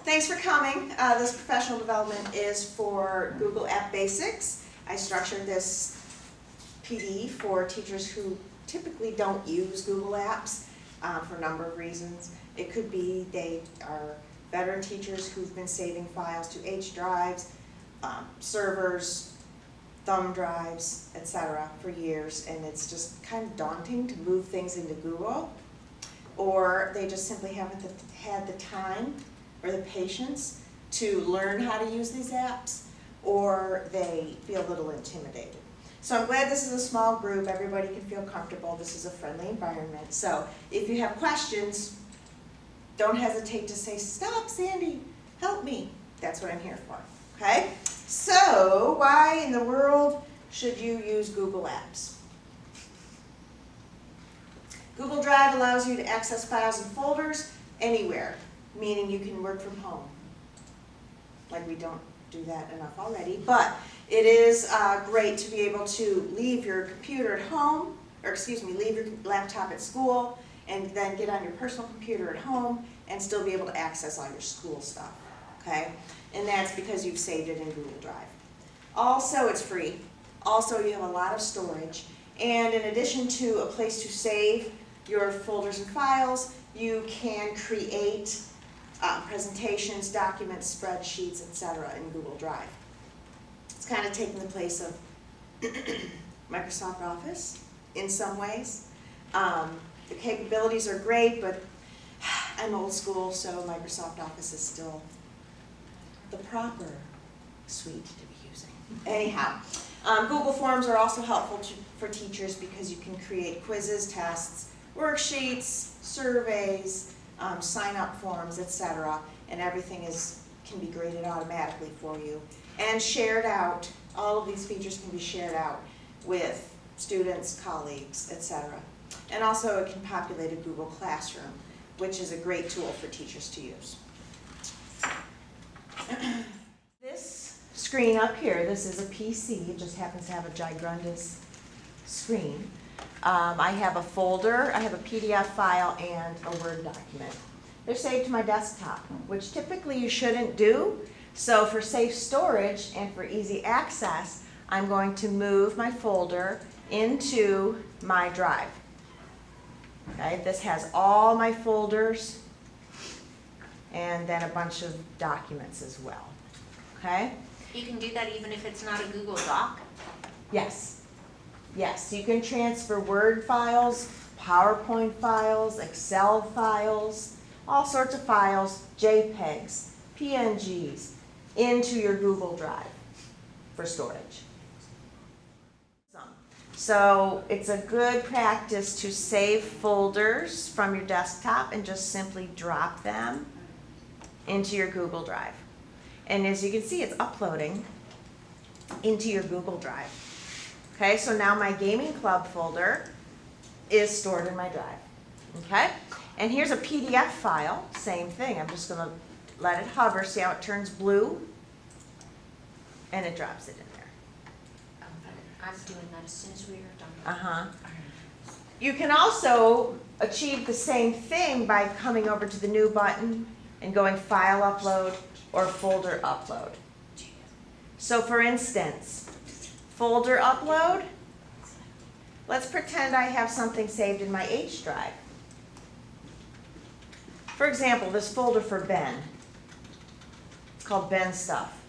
thanks for coming. This professional development is for Google App Basics. I structured this PD for teachers who typically don't use Google Apps for a number of reasons. It could be they are veteran teachers who've been saving files to H drives, servers, thumb drives, etc. for years, and it's just kind of daunting to move things into Google, or they just simply haven't had the time or the patience to learn how to use these apps, or they feel a little intimidated. So I'm glad this is a small group. Everybody can feel comfortable. This is a friendly environment. So if you have questions, don't hesitate to say, "Stop, Sandy, help me." That's what I'm here for, okay? So why in the world should you use Google Apps? Google Drive allows you to access files and folders anywhere, meaning you can work from home. Like, we don't do that enough already, but it is great to be able to leave your computer at home, or excuse me, leave your laptop at school, and then get on your personal computer at home and still be able to access all your school stuff, okay? And that's because you've saved it in Google Drive. Also, it's free. Also, you have a lot of storage. And in addition to a place to save your folders and files, you can create presentations, documents, spreadsheets, etc. in Google Drive. It's kind of taking the place of Microsoft Office in some ways. The capabilities are great, but I'm old school, so Microsoft Office is still the proper suite to be using. Anyhow, Google Forms are also helpful for teachers because you can create quizzes, tests, worksheets, surveys, sign-up forms, etc. And everything can be graded automatically for you and shared out. All of these features can be shared out with students, colleagues, etc. And also it can populate a Google Classroom, which is a great tool for teachers to use. This screen up here, this is a PC. It just happens to have a gigundous screen. I have a folder, I have a PDF file, and a Word document. They're saved to my desktop, which typically you shouldn't do. So for safe storage and for easy access, I'm going to move my folder into my drive. Okay, this has all my folders and then a bunch of documents as well. Okay? You can do that even if it's not a Google Doc? Yes. Yes, you can transfer Word files, PowerPoint files, Excel files, all sorts of files, JPEGs, PNGs, into your Google Drive for storage. So it's a good practice to save folders from your desktop and just simply drop them into your Google Drive. And as you can see, it's uploading into your Google Drive. Okay, so now my gaming club folder is stored in my drive. Okay, and here's a PDF file, same thing. I'm just going to let it hover, see how it turns blue, and it drops it in there. I'm doing that as soon as we are done. You can also achieve the same thing by coming over to the new button and going File Upload or Folder Upload. So for instance, Folder Upload, let's pretend I have something saved in my H drive. For example, this folder for Ben. It's called Ben Stuff.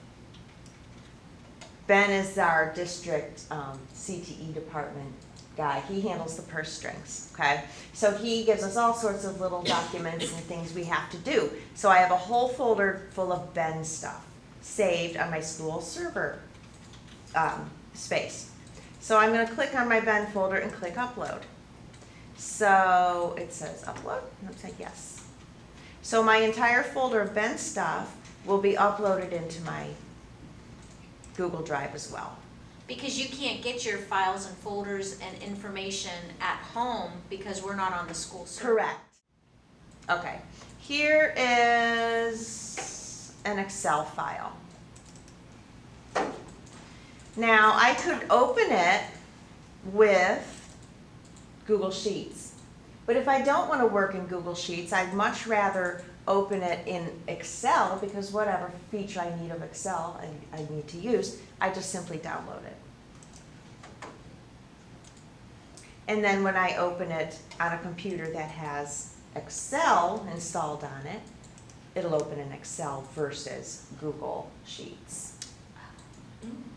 Ben is our district CTE department guy. He handles the purse strings, okay? So he gives us all sorts of little documents and things we have to do. So I have a whole folder full of Ben stuff saved on my school server space. So I'm going to click on my Ben folder and click Upload. So it says Upload, and I'm saying yes. So my entire folder of Ben stuff will be uploaded into my Google Drive as well. Because you can't get your files and folders and information at home because we're not on the school server. Correct. Okay, here is an Excel file. Now I could open it with Google Sheets, but if I don't want to work in Google Sheets, I'd much rather open it in Excel, because whatever feature I need of Excel I need to use, I just simply download it. And then when I open it on a computer that has Excel installed on it, it'll open in Excel versus Google Sheets.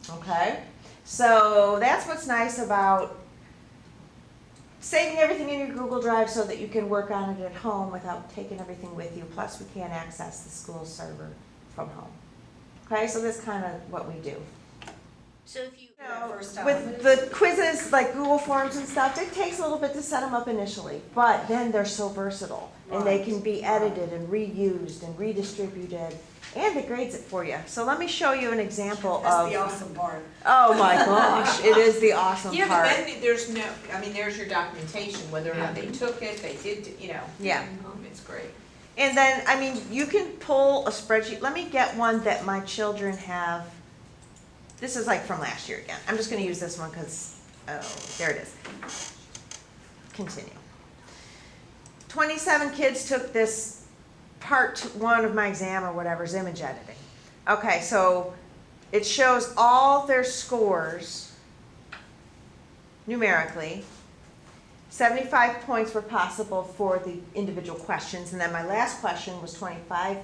Okay? So that's what's nice about saving everything in your Google Drive so that you can work on it at home without taking everything with you. Plus, we can't access the school server from home. Okay, so that's kind of what we do. So if you, With the quizzes, like Google Forms and stuff, it takes a little bit to set them up initially, but then they're so versatile, and they can be edited and reused and redistributed, and it grades it for you. So let me show you an example That's of. the awesome part. Oh my gosh, it is the awesome Yeah, but part. then there's no, I mean, there's your documentation, whether or not they took it, they did, you know. Yeah. It's great. And then, I mean, you can pull a spreadsheet. Let me get one that my children have. This is like from last year again. I'm just going to use this one because, oh, there it is. Continue. 27 kids took this part 1 of my exam or whatever, is image editing. Okay, so it shows all their scores numerically. 75 points were possible for the individual questions, and then my last question was 25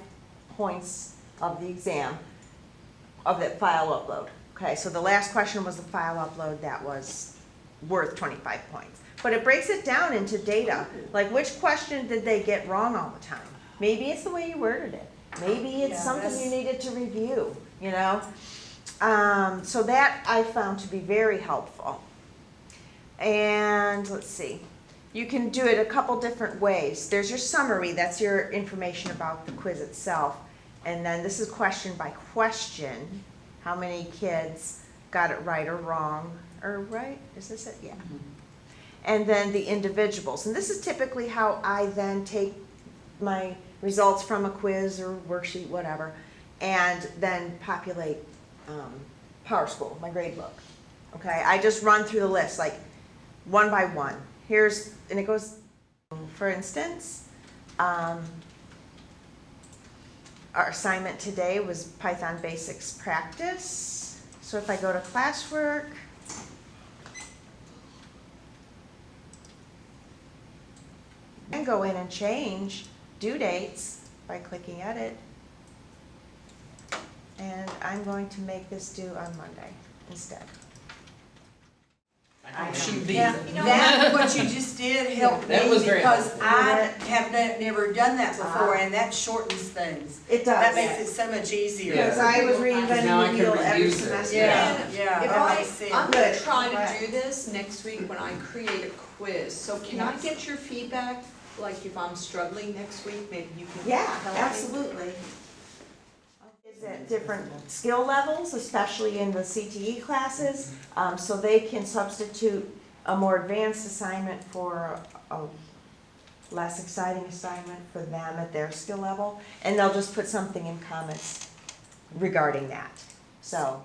points of the exam of that file upload. Okay, so the last question was the file upload that was worth 25 points. But it breaks it down into data, like which question did they get wrong all the time? Maybe it's the way you worded it. Maybe it's Yeah, something that's- you needed to review, you know? So that I found to be very helpful. And let's see, you can do it a couple different ways. There's your summary, that's your information about the quiz itself. And then this is question by question. How many kids got it right or wrong, or right, is this it? Yeah. And then the individuals. And this is typically how I then take my results from a quiz or worksheet, whatever, and then populate PowerSchool, my grade book. Okay, I just run through the list, like one by one. Here's, and it goes, for instance, our assignment today was Python Basics Practice. So if I go to classwork, and go in and change due dates by clicking edit. And I'm going to make this due on Monday instead. That, what you just did helped That me was very because helpful. I have never done that before, and that shortens things. It That does. makes it so much easier. Because I was reinventing Now I the can wheel every reuse it. semester. Yeah, yeah, If that makes sense. I'm gonna Good. try Right. to do this next week when I create a quiz, so can I get your feedback? Like if I'm struggling next week, maybe you can Yeah, help me? absolutely. Kids at different skill levels, especially in the CTE classes, so they can substitute a more advanced assignment for a less exciting assignment for them at their skill level, and they'll just put something in comments regarding that. So